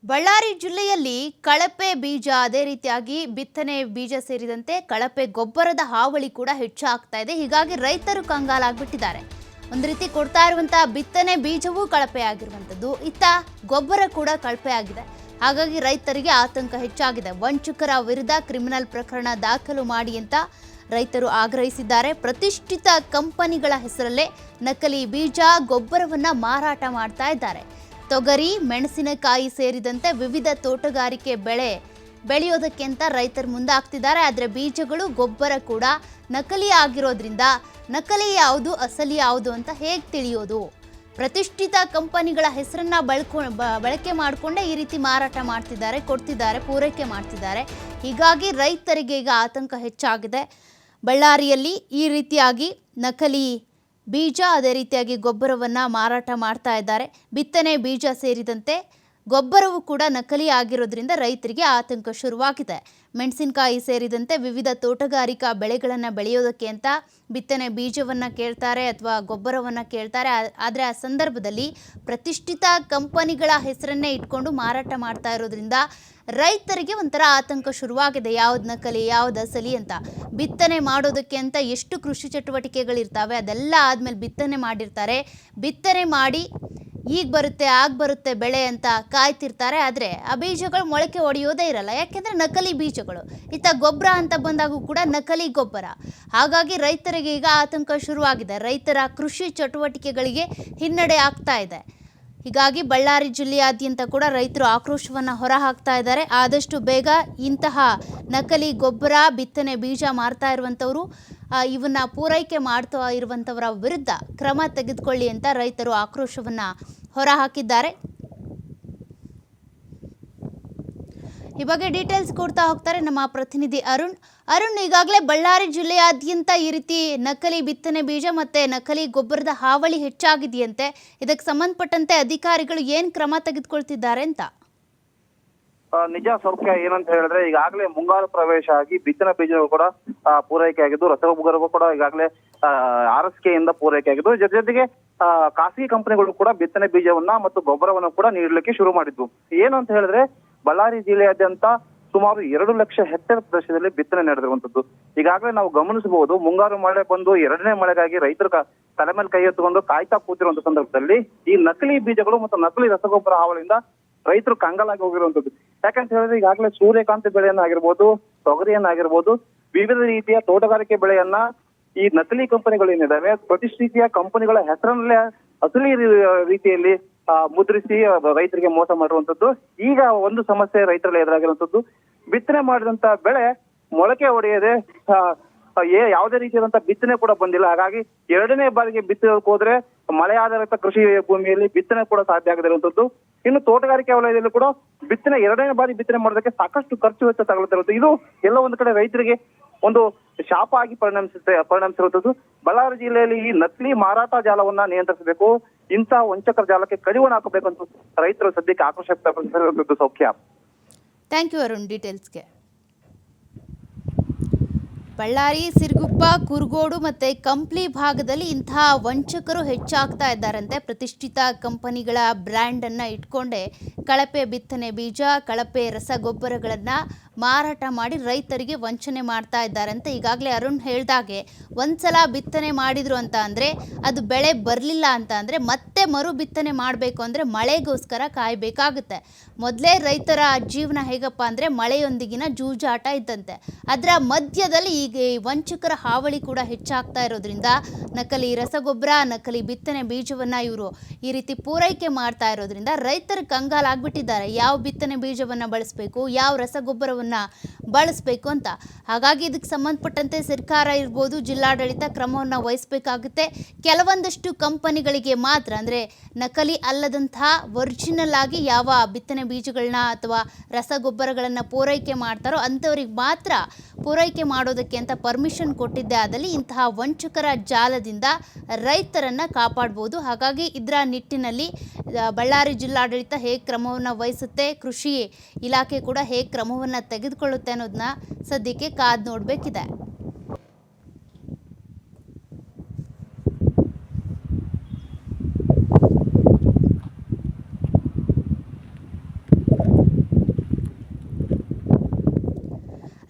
ಬಳ್ಳಾರಿ ಜಿಲ್ಲೆಯಲ್ಲಿ ಕಳಪೆ ಬೀಜ ಅದೇ ರೀತಿಯಾಗಿ ಬಿತ್ತನೆ ಬೀಜ ಸೇರಿದಂತೆ ಕಳಪೆ ಗೊಬ್ಬರದ ಹಾವಳಿ ಕೂಡ ಹೆಚ್ಚಾಗ್ತಾ ಇದೆ. ಹೀಗಾಗಿ ರೈತರು ಕಂಗಾಲಾಗ್ಬಿಟ್ಟಿದ್ದಾರೆ. ಒಂದು ರೀತಿ ಕೊಡ್ತಾ ಇರುವಂತಹ ಬಿತ್ತನೆ ಬೀಜವೂ ಕಳಪೆ ಆಗಿರುವಂತದ್ದು, ಇತ್ತ ಗೊಬ್ಬರ ಕೂಡ ಕಳಪೆ ಆಗಿದೆ. ಹಾಗಾಗಿ ರೈತರಿಗೆ ಆತಂಕ ಹೆಚ್ಚಾಗಿದೆ. ವಂಚಕರ ವಿರುದ್ಧ ಕ್ರಿಮಿನಲ್ ಪ್ರಕರಣ ದಾಖಲು ಮಾಡಿ ಅಂತ ರೈತರು ಆಗ್ರಹಿಸಿದ್ದಾರೆ. ಪ್ರತಿಷ್ಠಿತ ಕಂಪನಿಗಳ ಹೆಸರಲ್ಲೇ ನಕಲಿ ಬೀಜ ಗೊಬ್ಬರವನ್ನ ಮಾರಾಟ ಮಾಡ್ತಾ ಇದ್ದಾರೆ. ತೊಗರಿ, ಮೆಣಸಿನಕಾಯಿ ಸೇರಿದಂತೆ ವಿವಿಧ ತೋಟಗಾರಿಕೆ ಬೆಳೆ ಬೆಳೆಯೋದಕ್ಕೆ ಅಂತ ರೈತರು ಮುಂದಾಗ್ತಿದ್ದಾರೆ. ಆದರೆ ಬೀಜಗಳು ಗೊಬ್ಬರ ಕೂಡ ನಕಲಿ ಆಗಿರೋದ್ರಿಂದ ನಕಲಿ ಯಾವುದು ಅಸಲಿ ಯಾವುದು ಅಂತ ಹೇಗೆ ತಿಳಿಯೋದು? ಪ್ರತಿಷ್ಠಿತ ಕಂಪನಿಗಳ ಹೆಸರನ್ನ ಬಳಕೆ ಮಾಡಿಕೊಂಡೇ ಈ ರೀತಿ ಮಾರಾಟ ಮಾಡ್ತಿದ್ದಾರೆ, ಕೊಡ್ತಿದ್ದಾರೆ, ಪೂರೈಕೆ ಮಾಡ್ತಿದ್ದಾರೆ. ಹೀಗಾಗಿ ರೈತರಿಗೆ ಈಗ ಆತಂಕ ಹೆಚ್ಚಾಗಿದೆ. ಬಳ್ಳಾರಿಯಲ್ಲಿ ಈ ರೀತಿಯಾಗಿ ನಕಲಿ ಬೀಜ ಅದೇ ರೀತಿಯಾಗಿ ಗೊಬ್ಬರವನ್ನು ಮಾರಾಟ ಮಾಡ್ತಾ ಇದ್ದಾರೆ. ಬಿತ್ತನೆ ಬೀಜ ಸೇರಿದಂತೆ ಗೊಬ್ಬರವು ಕೂಡ ನಕಲಿ ಆಗಿರೋದ್ರಿಂದ ರೈತರಿಗೆ ಆತಂಕ ಶುರುವಾಗಿದೆ. ಮೆಣಸಿನಕಾಯಿ ಸೇರಿದಂತೆ ವಿವಿಧ ತೋಟಗಾರಿಕಾ ಬೆಳೆಗಳನ್ನು ಬೆಳೆಯೋದಕ್ಕೆ ಅಂತ ಬಿತ್ತನೆ ಬೀಜವನ್ನು ಕೇಳ್ತಾರೆ ಅಥವಾ ಗೊಬ್ಬರವನ್ನು ಕೇಳ್ತಾರೆ. ಆದರೆ ಆ ಸಂದರ್ಭದಲ್ಲಿ ಪ್ರತಿಷ್ಠಿತ ಕಂಪನಿಗಳ ಹೆಸರನ್ನೇ ಇಟ್ಕೊಂಡು ಮಾರಾಟ ಮಾಡ್ತಾ ಇರೋದ್ರಿಂದ ರೈತರಿಗೆ ಒಂಥರ ಆತಂಕ ಶುರುವಾಗಿದೆ. ಯಾವ್ದು ನಕಲಿ ಯಾವ್ದು ಅಸಲಿ ಅಂತ. ಬಿತ್ತನೆ ಮಾಡೋದಕ್ಕೆ ಅಂತ ಎಷ್ಟು ಕೃಷಿ ಚಟುವಟಿಕೆಗಳಿರ್ತವೆ, ಅದೆಲ್ಲ ಆದಮೇಲೆ ಬಿತ್ತನೆ ಮಾಡಿರ್ತಾರೆ. ಬಿತ್ತನೆ ಮಾಡಿ ಈಗ ಬರುತ್ತೆ ಆಗ ಬರುತ್ತೆ ಬೆಳೆ ಅಂತ ಕಾಯ್ತಿರ್ತಾರೆ. ಆದರೆ ಆ ಬೀಜಗಳು ಮೊಳಕೆ ಹೊಡೆಯೋದೇ ಇರಲ್ಲ, ಯಾಕೆಂದರೆ ನಕಲಿ ಬೀಜಗಳು. ಇತ್ತ ಗೊಬ್ಬರ ಅಂತ ಬಂದಾಗೂ ಕೂಡ ನಕಲಿ ಗೊಬ್ಬರ. ಹಾಗಾಗಿ ರೈತರಿಗೆ ಈಗ ಆತಂಕ ಶುರುವಾಗಿದೆ. ರೈತರ ಕೃಷಿ ಚಟುವಟಿಕೆಗಳಿಗೆ ಹಿನ್ನಡೆ ಆಗ್ತಾ ಇದೆ. ಹೀಗಾಗಿ ಬಳ್ಳಾರಿ ಜಿಲ್ಲೆಯಾದ್ಯಂತ ಕೂಡ ರೈತರು ಆಕ್ರೋಶವನ್ನು ಹೊರಹಾಕ್ತಾ ಇದ್ದಾರೆ. ಆದಷ್ಟು ಬೇಗ ಇಂತಹ ನಕಲಿ ಗೊಬ್ಬರ, ಬಿತ್ತನೆ ಬೀಜ ಮಾರ್ತಾ ಇರುವಂಥವರು, ಇವನ್ನ ಪೂರೈಕೆ ಮಾಡ್ತಾ ಇರುವಂಥವರ ವಿರುದ್ಧ ಕ್ರಮ ತೆಗೆದುಕೊಳ್ಳಿ ಅಂತ ರೈತರು ಆಕ್ರೋಶವನ್ನು ಹೊರಹಾಕಿದ್ದಾರೆ. ಈ ಬಗ್ಗೆ ಡೀಟೇಲ್ಸ್ ಕೊಡ್ತಾ ಹೋಗ್ತಾರೆ ನಮ್ಮ ಪ್ರತಿನಿಧಿ ಅರುಣ್, ಈಗಾಗಲೇ ಬಳ್ಳಾರಿ ಜಿಲ್ಲೆಯಾದ್ಯಂತ ಈ ರೀತಿ ನಕಲಿ ಬಿತ್ತನೆ ಬೀಜ ಮತ್ತು ನಕಲಿ ಗೊಬ್ಬರದ ಹಾವಳಿ ಹೆಚ್ಚಾಗಿದೆಯಂತೆ. ಇದಕ್ಕೆ ಸಂಬಂಧಪಟ್ಟಂತೆ ಅಧಿಕಾರಿಗಳು ಏನು ಕ್ರಮ ತೆಗೆದುಕೊಳ್ತಿದ್ದಾರೆ ಅಂತ? ನಿಜ ಸೌಖ್ಯ. ಏನಂತ ಹೇಳಿದ್ರೆ ಈಗಾಗಲೇ ಮುಂಗಾರು ಪ್ರವೇಶ ಆಗಿ ಬಿತ್ತನೆ ಬೀಜಗಳು ಕೂಡ ಪೂರೈಕೆ ಆಗಿದ್ದು, ರಸಗೊಬ್ಬರವೂ ಕೂಡ ಈಗಾಗಲೇ RSK ಇಂದ ಪೂರೈಕೆ ಆಗಿದ್ದು. ಜೊತೆಗೆ ಖಾಸಗಿ ಕಂಪನಿಗಳು ಕೂಡ ಬಿತ್ತನೆ ಬೀಜವನ್ನ ಮತ್ತು ಗೊಬ್ಬರವನ್ನು ಕೂಡ ನೀಡಲಿಕ್ಕೆ ಶುರು ಮಾಡಿದ್ವು. ಏನು ಅಂತ ಹೇಳಿದ್ರೆ ಬಳ್ಳಾರಿ ಜಿಲ್ಲೆಯಾದ್ಯಂತ ಸುಮಾರು 2 ಲಕ್ಷ ಹೆಕ್ಟೇರ್ ಪ್ರದೇಶದಲ್ಲಿ ಬಿತ್ತನೆ ನಡೆದಿರುವಂತದ್ದು. ಈಗಾಗಲೇ ನಾವು ಗಮನಿಸಬಹುದು, ಮುಂಗಾರು ಮಳೆ ಬಂದು 2ನೇ ಮಳೆಗಾಗಿ ರೈತರು ತಲೆ ಮೇಲೆ ಕೈ ಎತ್ತುಕೊಂಡು ಕಾಯ್ತಾ ಕೂತಿರುವಂತ ಸಂದರ್ಭದಲ್ಲಿ ಈ ನಕಲಿ ಬೀಜಗಳು ಮತ್ತು ನಕಲಿ ರಸಗೊಬ್ಬರ ಹಾವಳಿಯಿಂದ ರೈತರು ಕಂಗಾಲಾಗಿ ಹೋಗಿರುವಂತದ್ದು. ಯಾಕಂತ ಹೇಳಿದ್ರೆ ಈಗಾಗಲೇ ಸೂರ್ಯಕಾಂತಿ ಬೆಳೆಯನ್ನಾಗಿರ್ಬೋದು, ತೊಗರಿಯನ್ನಾಗಿರ್ಬೋದು, ವಿವಿಧ ರೀತಿಯ ತೋಟಗಾರಿಕೆ ಬೆಳೆಯನ್ನ ಈ ನಕಲಿ ಕಂಪನಿಗಳು ಏನಿದಾವೆ ಪ್ರತಿಷ್ಠಿತಿಯ ಕಂಪನಿಗಳ ಹೆಸರಲ್ಲೇ ಅಸಲಿ ರೀತಿಯಲ್ಲಿ ಮುದ್ರಿಸಿ ರೈತರಿಗೆ ಮೋಸ ಮಾಡಿರುವಂತದ್ದು. ಈಗ ಒಂದು ಸಮಸ್ಯೆ ರೈತರಲ್ಲಿ ಎದುರಾಗಿರುವಂತದ್ದು, ಬಿತ್ತನೆ ಮಾಡಿದಂತ ಬೆಳೆ ಮೊಳಕೆ ಹೊಡೆಯದೆ ಯಾವುದೇ ರೀತಿಯಾದಂತಹ ಬಿತ್ತನೆ ಕೂಡ ಬಂದಿಲ್ಲ. ಹಾಗಾಗಿ 2ನೇ ಬಾರಿಗೆ ಬಿತ್ತೋದಕ್ಕೆ ಹೋದ್ರೆ ಮಳೆ ಆಧಾರಿತ ಕೃಷಿ ಭೂಮಿಯಲ್ಲಿ ಬಿತ್ತನೆ ಕೂಡ ಸಾಧ್ಯ ಆಗದಿರುವಂತದ್ದು. ಇನ್ನು ತೋಟಗಾರಿಕೆ ವಲಯದಲ್ಲಿ ಕೂಡ ಬಿತ್ತನೆ 2ನೇ ಬಾರಿ ಬಿತ್ತನೆ ಮಾಡೋದಕ್ಕೆ ಸಾಕಷ್ಟು ಖರ್ಚು ವೆಚ್ಚ ತಗೊಳ್ತಿರುತ್ತೆ. ಇದು ಎಲ್ಲ ಒಂದು ಕಡೆ ರೈತರಿಗೆ ಒಂದು ಶಾಪ ಆಗಿ ಪರಿಣಮಿಸಿರುವಂತದ್ದು. ಬಳ್ಳಾರಿ ಜಿಲ್ಲೆಯಲ್ಲಿ ಈ ನಕಲಿ ಮಾರಾಟ ಜಾಲವನ್ನ ನಿಯಂತ್ರಿಸಬೇಕು, ಇಂತಹ ವಂಚಕರ ಜಾಲಕ್ಕೆ ಕಡಿವಾಣ ಹಾಕಬೇಕು ಅಂತ ರೈತರು ಸದ್ಯಕ್ಕೆ ಆಕ್ರೋಶ ವ್ಯಕ್ತಪಡಿಸಿರುವಂತದ್ದು. ಸೌಖ್ಯ. ಥ್ಯಾಂಕ್ ಯು ಅರುಣ್ ಡೀಟೇಲ್ಸ್ಗೆ. ಬಳ್ಳಾರಿ, ಸಿರುಗುಪ್ಪ, ಕುರುಗೋಡು ಮತ್ತು ಕಂಪ್ಲಿ ಭಾಗದಲ್ಲಿ ಇಂತಹ ವಂಚಕರು ಹೆಚ್ಚಾಗ್ತಾ ಇದ್ದಾರಂತೆ. ಪ್ರತಿಷ್ಠಿತ ಕಂಪನಿಗಳ ಬ್ರ್ಯಾಂಡನ್ನು ಇಟ್ಕೊಂಡೇ ಕಳಪೆ ಬಿತ್ತನೆ ಬೀಜ, ಕಳಪೆ ರಸಗೊಬ್ಬರಗಳನ್ನು ಮಾರಾಟ ಮಾಡಿ ರೈತರಿಗೆ ವಂಚನೆ ಮಾಡ್ತಾ ಇದ್ದಾರಂತೆ. ಈಗಾಗಲೇ ಅರುಣ್ ಹೇಳ್ದಾಗೆ ಒಂದ್ಸಲ ಬಿತ್ತನೆ ಮಾಡಿದ್ರು ಅಂತ ಅಂದರೆ ಅದು ಬೆಳೆ ಬರಲಿಲ್ಲ ಅಂತ ಅಂದರೆ ಮತ್ತೆ ಮರು ಬಿತ್ತನೆ ಮಾಡಬೇಕು ಅಂದರೆ ಮಳೆಗೋಸ್ಕರ ಕಾಯಬೇಕಾಗುತ್ತೆ. ಮೊದಲೇ ರೈತರ ಜೀವನ ಹೇಗಪ್ಪ ಅಂದರೆ ಮಳೆಯೊಂದಿಗಿನ ಜೂಜಾಟ ಇದ್ದಂತೆ. ಅದರ ಮಧ್ಯದಲ್ಲಿ ಈಗ ಈ ವಂಚಕರ ಹಾವಳಿ ಕೂಡ ಹೆಚ್ಚಾಗ್ತಾ ಇರೋದ್ರಿಂದ ನಕಲಿ ರಸಗೊಬ್ಬರ, ನಕಲಿ ಬಿತ್ತನೆ ಬೀಜವನ್ನು ಇವರು ಈ ರೀತಿ ಪೂರೈಕೆ ಮಾಡ್ತಾ ಇರೋದ್ರಿಂದ ರೈತರು ಕಂಗಾಲಾಗ್ಬಿಟ್ಟಿದ್ದಾರೆ. ಯಾವ ಬಿತ್ತನೆ ಬೀಜವನ್ನು ಬಳಸಬೇಕು, ಯಾವ ರಸಗೊಬ್ಬರವನ್ನು ಬಳಸಬೇಕು ಅಂತ. ಹಾಗಾಗಿ ಇದಕ್ಕೆ ಸಂಬಂಧಪಟ್ಟಂತೆ ಸರ್ಕಾರ ಇರ್ಬೋದು, ಜಿಲ್ಲಾಡಳಿತ ಕ್ರಮವನ್ನು ವಹಿಸಬೇಕಾಗುತ್ತೆ. ಕೆಲವೊಂದಷ್ಟು ಕಂಪನಿಗಳಿಗೆ ಮಾತ್ರ, ಅಂದರೆ ನಕಲಿ ಅಲ್ಲದಂತಹ ಒರಿಜಿನಲ್ ಆಗಿ ಯಾವ ಬಿತ್ತನೆ ಬೀಜಗಳನ್ನ ಅಥವಾ ರಸಗೊಬ್ಬರಗಳನ್ನು ಪೂರೈಕೆ ಮಾಡ್ತಾರೋ ಅಂಥವ್ರಿಗೆ ಮಾತ್ರ ಪೂರೈಕೆ ಮಾಡೋದಕ್ಕೆ ಅಂತ ಪರ್ಮಿಷನ್ ಕೊಟ್ಟಿದ್ದೇ ಆದಲ್ಲಿ ಇಂತಹ ವಂಚಕರ ಜಾಲದಿಂದ ರೈತರನ್ನು ಕಾಪಾಡ್ಬೋದು. ಹಾಗಾಗಿ ಇದರ ನಿಟ್ಟಿನಲ್ಲಿ ಬಳ್ಳಾರಿ ಜಿಲ್ಲಾಡಳಿತ ಹೇಗೆ ಕ್ರಮವನ್ನು ವಹಿಸುತ್ತೆ, ಕೃಷಿ ಇಲಾಖೆ ಕೂಡ ಹೇಗೆ ಕ್ರಮವನ್ನು ತೆಗೆದುಕೊಳ್ಳುತ್ತೆ ಅನ್ನೋದನ್ನ ಸದ್ಯಕ್ಕೆ ಕಾದು ನೋಡಬೇಕಿದೆ.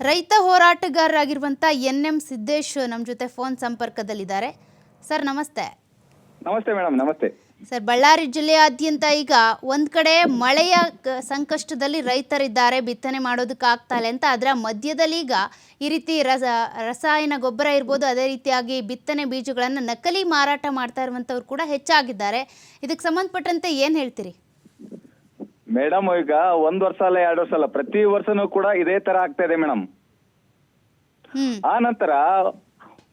ರೈತ ಹೋರಾಟಗಾರರಾಗಿರುವಂಥ NM ಸಿದ್ದೇಶ್ ನಮ್ಮ ಜೊತೆ ಫೋನ್ ಸಂಪರ್ಕದಲ್ಲಿದ್ದಾರೆ. ಸರ್ ನಮಸ್ತೆ. ನಮಸ್ತೆ ಮೇಡಮ್. ನಮಸ್ತೆ ಸರ್, ಬಳ್ಳಾರಿ ಜಿಲ್ಲೆಯಾದ್ಯಂತ ಈಗ ಒಂದು ಕಡೆ ಮಳೆಯ ಸಂಕಷ್ಟದಲ್ಲಿ ರೈತರಿದ್ದಾರೆ, ಬಿತ್ತನೆ ಮಾಡೋದಕ್ಕಾಗ್ತಾ ಇಲ್ಲ ಅಂತ. ಅದರ ಮಧ್ಯದಲ್ಲಿ ಈಗ ಈ ರೀತಿ ರಸಾಯನ ಗೊಬ್ಬರ ಇರ್ಬೋದು, ಅದೇ ರೀತಿಯಾಗಿ ಬಿತ್ತನೆ ಬೀಜಗಳನ್ನು ನಕಲಿ ಮಾರಾಟ ಮಾಡ್ತಾ ಇರುವಂಥವ್ರು ಕೂಡ ಹೆಚ್ಚಾಗಿದ್ದಾರೆ. ಇದಕ್ಕೆ ಸಂಬಂಧಪಟ್ಟಂತೆ ಏನು ಹೇಳ್ತೀರಿ? ಮೇಡಮ್, ಈಗ 1 ವರ್ಷ ಅಲ್ಲ 2 ವರ್ಷ ಅಲ್ಲ, ಪ್ರತಿ ವರ್ಷನೂ ಕೂಡ ಇದೇ ತರ ಆಗ್ತಾ ಇದೆ ಮೇಡಮ್. ಆ ನಂತರ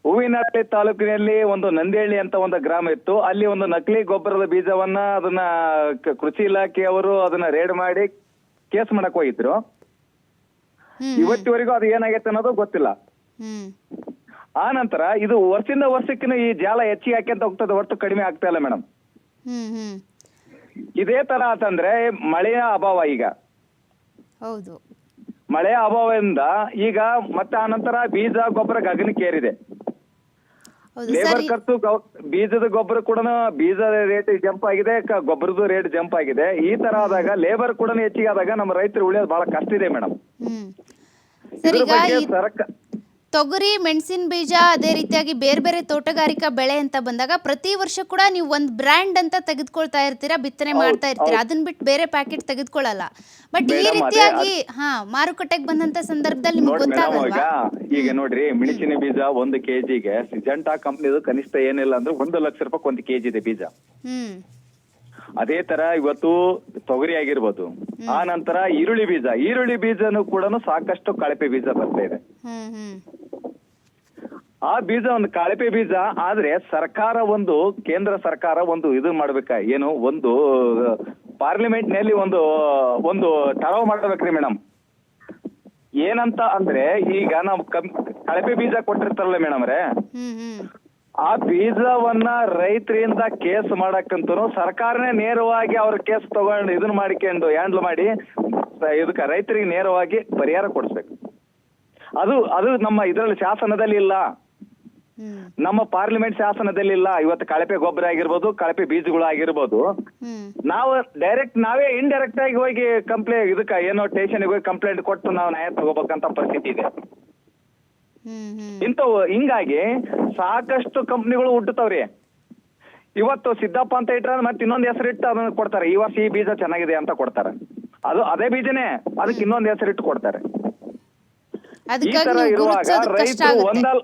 ಹೂವಿನಹಟ್ಟಿ ತಾಲೂಕಿನಲ್ಲಿ ಒಂದು ನಂದಿಹಳ್ಳಿ ಅಂತ ಒಂದು ಗ್ರಾಮ ಇತ್ತು. ಅಲ್ಲಿ ಒಂದು ನಕಲಿ ಗೊಬ್ಬರದ ಬೀಜವನ್ನ ಅದನ್ನ ಕೃಷಿ ಇಲಾಖೆಯವರು ಅದನ್ನ ರೇಡ್ ಮಾಡಿ ಕೇಸ್ ಮಾಡಕ್ ಹೋಗಿದ್ರು. ಇವತ್ತಿವರೆಗೂ ಅದು ಏನಾಗೈತೆ ಅನ್ನೋದು ಗೊತ್ತಿಲ್ಲ. ಆ ನಂತರ ಇದು ವರ್ಷದಿಂದ ವರ್ಷಕ್ಕಿನ ಈ ಜಾಲ ಹೆಚ್ಚಿಗೆ ಹಾಕ್ಯಂತ ಹೋಗ್ತದೆ, ಹೊರತು ಕಡಿಮೆ ಆಗ್ತಾ ಇಲ್ಲ ಮೇಡಮ್. ಇದೇ ತರ ಆತಂದ್ರೆ ಮಳೆಯ ಅಭಾವ, ಈಗ ಹೌದು ಮಳೆಯ ಅಭಾವದಿಂದ ಈಗ ಮತ್ತೆ ಆ ನಂತರ ಬೀಜ ಗೊಬ್ಬರ ಗಗನಕ್ಕೇರಿದೆ. ಲೇಬರ್ ಖರ್ಚು, ಬೀಜದ ಗೊಬ್ಬರ ಕೂಡ ಬೀಜದ ರೇಟ್ ಜಂಪ್ ಆಗಿದೆ, ಗೊಬ್ಬರದ ರೇಟ್ ಜಂಪ್ ಆಗಿದೆ. ಈ ತರ ಆದಾಗ ಲೇಬರ್ ಕೂಡ ಹೆಚ್ಚಿಗೆ ಆದಾಗ ನಮ್ಮ ರೈತರು ಉಳಿಯೋದು ಬಹಳ ಕಷ್ಟ ಇದೆ ಮೇಡಮ್. ತೊಗರಿ, ಮೆಣಸಿನ ಬೀಜ, ಅದೇ ರೀತಿಯಾಗಿ ಬೇರೆ ಬೇರೆ ತೋಟಗಾರಿಕಾ ಬೆಳೆ ಅಂತ ಬಂದಾಗ ಪ್ರತಿ ವರ್ಷ ಕೂಡ ನೀವು ಒಂದು ಬ್ರ್ಯಾಂಡ್ ಅಂತ ತೆಗೆದುಕೊಳ್ತಾ ಇರ್ತೀರಾ, ಬಿತ್ತನೆ ಮಾಡ್ತಾ ಇರ್ತೀರಾ. ಅದನ್ನ ಬಿಟ್ಟು ಬೇರೆ ಪ್ಯಾಕೆಟ್ ತೆಗೆದುಕೊಳ್ಳಲ್ಲ. ಬಟ್ ಈ ರೀತಿಯಾಗಿ ಮಾರುಕಟ್ಟೆಗೆ ಬಂದಂತ ಸಂದರ್ಭದಲ್ಲಿ ನಿಮ್ಗೆ ಗೊತ್ತಾಗಲ್ವಾ? ಈಗ ನೋಡ್ರಿ, ಮೆಣಸಿನ ಬೀಜ 1 kgಗೆ ಸಿಜೆಂಟಾ ಕಂಪ್ನಿದು ಕನಿಷ್ಠ ಏನಿಲ್ಲ ಅಂದ್ರೆ 1 ಲಕ್ಷ ರೂಪಾಯಿ 1 kg ಇದೆ ಬೀಜ. ಅದೇ ತರ ಇವತ್ತು ತೊಗರಿ ಆಗಿರ್ಬೋದು. ಆ ನಂತರ ಈರುಳ್ಳಿ ಬೀಜನು ಕೂಡ ಸಾಕಷ್ಟು ಕಳಪೆ ಬೀಜ ಬರ್ತಾ ಇದೆ. ಆ ಬೀಜ ಒಂದು ಕಳಪೆ ಬೀಜ ಆದ್ರೆ ಸರ್ಕಾರ ಕೇಂದ್ರ ಸರ್ಕಾರ ಇದು ಮಾಡ್ಬೇಕ, ಏನು ಒಂದು ಪಾರ್ಲಿಮೆಂಟ್ ನಲ್ಲಿ ಒಂದು ಠರಾವ್ ಮಾಡ್ಬೇಕ್ರಿ ಮೇಡಮ್. ಏನಂತ ಅಂದ್ರೆ ಈಗ ನಾವು ಕಳಪೆ ಬೀಜ ಕೊಟ್ಟಿರ್ತಾರಲ್ಲ ಮೇಡಮ್ ರೇ, ಆ ಬೀಜವನ್ನ ರೈತರಿಂದ ಕೇಸ್ ಮಾಡಕ್ಕಂತೂ ಸರ್ಕಾರನೇ ನೇರವಾಗಿ ಅವ್ರ ಕೇಸ್ ತಗೊಂಡು ಇದನ್ನ ಮಾಡಿಕೊಂಡು ಹ್ಯಾಂಡಲ್ ಮಾಡಿ ಇದಕ್ಕೆ ರೈತರಿಗೆ ನೇರವಾಗಿ ಪರಿಹಾರ ಕೊಡಿಸ್ಬೇಕು. ಅದು ನಮ್ಮ ಇದರಲ್ಲಿ ಶಾಸನದಲ್ಲಿ ಇಲ್ಲ, ನಮ್ಮ ಪಾರ್ಲಿಮೆಂಟ್ ಶಾಸನದಲ್ಲಿ ಇಲ್ಲ. ಇವತ್ತು ಕಳಪೆ ಗೊಬ್ಬರ ಆಗಿರ್ಬೋದು, ಕಳಪೆ ಬೀಜಗಳು ಆಗಿರ್ಬೋದು, ನಾವು ನಾವೇ ಇಂಡೈರೆಕ್ಟ್ ಆಗಿ ಹೋಗಿ ಇದಕ್ಕೆ ಏನೋ ಸ್ಟೇಷನ್ಗೆ ಹೋಗಿ ಕಂಪ್ಲೇಂಟ್ ಕೊಟ್ಟು ನಾವು ನ್ಯಾಯ ತಗೋಬೇಕಂತ ಪರಿಸ್ಥಿತಿ ಇದೆ. ಇಂಥವು ಹಿಂಗಾಗಿ ಸಾಕಷ್ಟು ಕಂಪ್ನಿಗಳು ಹುಟ್ಟುತ್ತವ್ರಿ. ಇವತ್ತು ಸಿದ್ದಪ್ಪ ಅಂತ ಇಟ್ರ ಮತ್ತೆ ಇನ್ನೊಂದು ಹೆಸರಿಟ್ಟು ಅದನ್ನ ಕೊಡ್ತಾರೆ. ಈ ವರ್ಷ ಈ ಬೀಜ ಚೆನ್ನಾಗಿದೆ ಅಂತ ಕೊಡ್ತಾರೆ, ಅದೇ ಬೀಜನೇ ಅದಕ್ಕೆ ಇನ್ನೊಂದು ಹೆಸರಿಟ್ಟು ಕೊಡ್ತಾರೆ. ಈ ತರ ಇರುವಾಗ ರೈತರು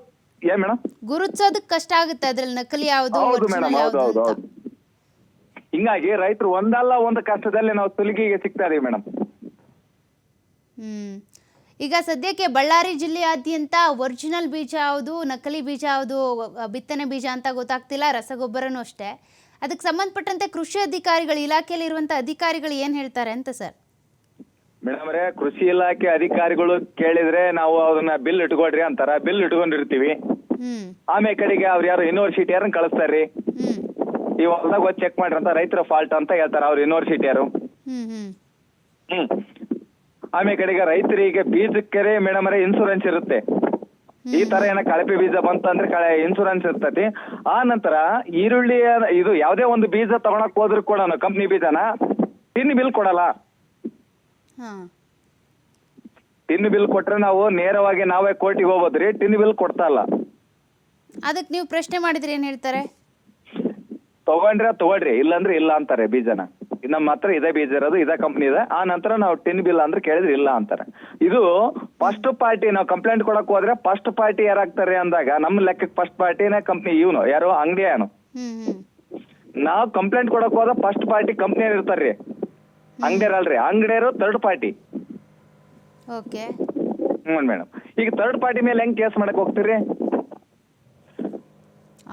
ಗುರುತಿಸೋದಕ್ಕೆ ಕಷ್ಟ ಆಗುತ್ತೆ, ಅದ್ರಲ್ಲಿ ನಕಲಿ ಯಾವುದು. ಹೌದು ಮೇಡಮ್, ಹೌದು. ಹಿಂಗಾಗಿ ರೈತರು ಒಂದಲ್ಲ ಒಂದು ಕಷ್ಟದಲ್ಲಿ ನಾವು ಸುಲಿಗೆಗೆ ಸಿಗ್ತಾ ಇದೀವಿ ಮೇಡಮ್. ಈಗ ಸದ್ಯಕ್ಕೆ ಬಳ್ಳಾರಿ ಜಿಲ್ಲೆಯಾದ್ಯಂತ ಒರಿಜಿನಲ್ ಬೀಜ ಯಾವುದು, ನಕಲಿ ಬೀಜ ಯಾವುದು, ಬಿತ್ತನೆ ಬೀಜ ಅಂತ ಗೊತ್ತಾಗ್ತಿಲ್ಲ. ರಸಗೊಬ್ಬರನೂ ಅಷ್ಟೇ. ಅದಕ್ಕೆ ಸಂಬಂಧಪಟ್ಟಂತೆ ಕೃಷಿ ಅಧಿಕಾರಿಗಳು, ಇಲಾಖೆಯಲ್ಲಿ ಇರುವಂತ ಅಧಿಕಾರಿಗಳು ಏನ್ ಹೇಳ್ತಾರೆ ಅಂತ ಸರ್? ಮೇಡಮ್ ರೇ, ಕೃಷಿ ಇಲಾಖೆ ಅಧಿಕಾರಿಗಳು ಕೇಳಿದ್ರೆ ನಾವು ಅದನ್ನ ಬಿಲ್ ಇಟ್ಕೊಡ್ರಿ ಅಂತಾರ. ಬಿಲ್ ಇಟ್ಕೊಂಡಿರ್ತೀವಿ. ಆಮೇಲೆ ಕಡೆಗೆ ಅವ್ರು ಯಾರು ಯೂನಿವರ್ಸಿಟಿಯವ್ರನ್ನ ಕಳಿಸ್ತಾರ್ರಿ, ಈ ಹೊಲದಾಗ ಹೋಗಿ ಚೆಕ್ ಮಾಡ್ರಿ ಅಂತ ರೈತರ ಫಾಲ್ಟ್ ಅಂತ ಹೇಳ್ತಾರ ಅವ್ರು ಯೂನಿವರ್ಸಿಟಿಯರು. ಆಮೇಲೆ ಕಡೆಗೆ ರೈತರಿಗೆ ಬೀಜಕ್ಕೆ ಮೇಡಮ್ ರೇ ಇನ್ಸೂರೆನ್ಸ್ ಇರುತ್ತೆ. ಈ ತರ ಏನ ಕಳಪೆ ಬೀಜ ಬಂತಂದ್ರೆ ಇನ್ಸೂರೆನ್ಸ್ ಇರ್ತತಿ. ಆ ನಂತರ ಈರುಳ್ಳಿ ಇದು ಯಾವುದೇ ಒಂದು ಬೀಜ ತಗೊಳಕ್ ಹೋದ್ರು ಕೂಡ ಕಂಪ್ನಿ ಬೀಜನ ಟಿನ್ ಬಿಲ್ ಕೊಡಲ್ಲ. ಟಿನ್ ಬಿಲ್ ಕೊಟ್ರೆ ನಾವು ನೇರವಾಗಿ ನಾವೇ ಕೋರ್ಟಿಗೆ ಹೋಗ್ಬೋದ್ರಿ, ಟಿನ್ ಬಿಲ್ ಕೊಡ್ತಾ ಇಲ್ಲ. ಅದಕ್ಕೆ ನೀವು ಪ್ರಶ್ನೆ ಮಾಡಿದ್ರೆ ಏನ್ ಹೇಳ್ತಾರೆ? ತಗೊಳ್ರಿ, ಇಲ್ಲಾಂದ್ರೆ ಇಲ್ಲ ಅಂತಾರೆ. ಬೀಜನ ನಮ್ಮ ಹತ್ರ ಇದೇ ಬೀಜ ಇರೋದು, ಇದೇ ಕಂಪ್ನಿ ಇದೆ. ಆ ನಂತರ ನಾವು ಟಿನ್ ಬಿಲ್ ಅಂದ್ರೆ ಕೇಳಿದ್ರೆ ಇಲ್ಲ ಅಂತಾರೆ. ಇದು ಫಸ್ಟ್ ಪಾರ್ಟಿ. ನಾವು ಕಂಪ್ಲೇಂಟ್ ಕೊಡಕ್ ಹೋದ್ರೆ ಫಸ್ಟ್ ಪಾರ್ಟಿ ಯಾರಾಗ್ತಾರೆ ಅಂದಾಗ ನಮ್ಮ ಲೆಕ್ಕಕ್ಕೆ ಫಸ್ಟ್ ಪಾರ್ಟಿನೇ ಕಂಪ್ನಿ. ಇವನು ಯಾರು ಅಂಗಡಿಯಾನು. ನಾವು ಕಂಪ್ಲೇಂಟ್ ಕೊಡಕ್ ಹೋದ ಫಸ್ಟ್ ಪಾರ್ಟಿ ಕಂಪ್ನಿಯರ್ ಇರ್ತಾರ್ರಿ, ಅಂಗಡಿಯರಲ್ರಿ. ಅಂಗಡಿಯರು ಥರ್ಡ್ ಪಾರ್ಟಿ. ಮೇಡಮ್, ಈಗ ಥರ್ಡ್ ಪಾರ್ಟಿ ಮೇಲೆ ಹೆಂಗ್ ಕೇಸ್ ಮಾಡಕ್ ಹೋಗ್ತೀರಿ?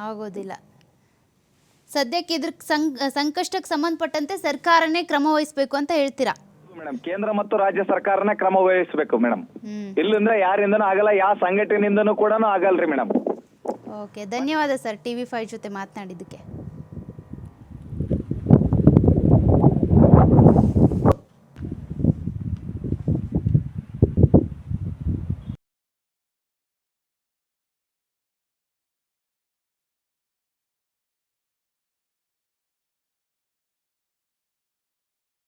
ಆಗೋದಿಲ್ಲ. ಸದ್ಯಕ್ಕೆ ಇದ್ರ ಸಂಕಷ್ಟಕ್ಕೆ ಸಂಬಂಧಪಟ್ಟಂತೆ ಸರ್ಕಾರನೇ ಕ್ರಮ ವಹಿಸಬೇಕು ಅಂತ ಹೇಳ್ತೀರಾ? ಮೇಡಮ್, ಕೇಂದ್ರ ಮತ್ತು ರಾಜ್ಯ ಸರ್ಕಾರನೇ ಕ್ರಮ ವಹಿಸಬೇಕು ಮೇಡಮ್. ಇಲ್ಲಿಂದ ಯಾರಿಂದನೂ ಆಗಲ್ಲ, ಯಾವ ಸಂಘಟನೆಯಿಂದನೂ ಕೂಡ ಆಗಲ್ರಿ ಮೇಡಮ್. ಓಕೆ, ಧನ್ಯವಾದ ಸರ್ TV5 ಜೊತೆ ಮಾತನಾಡಿದ್ದಕ್ಕೆ.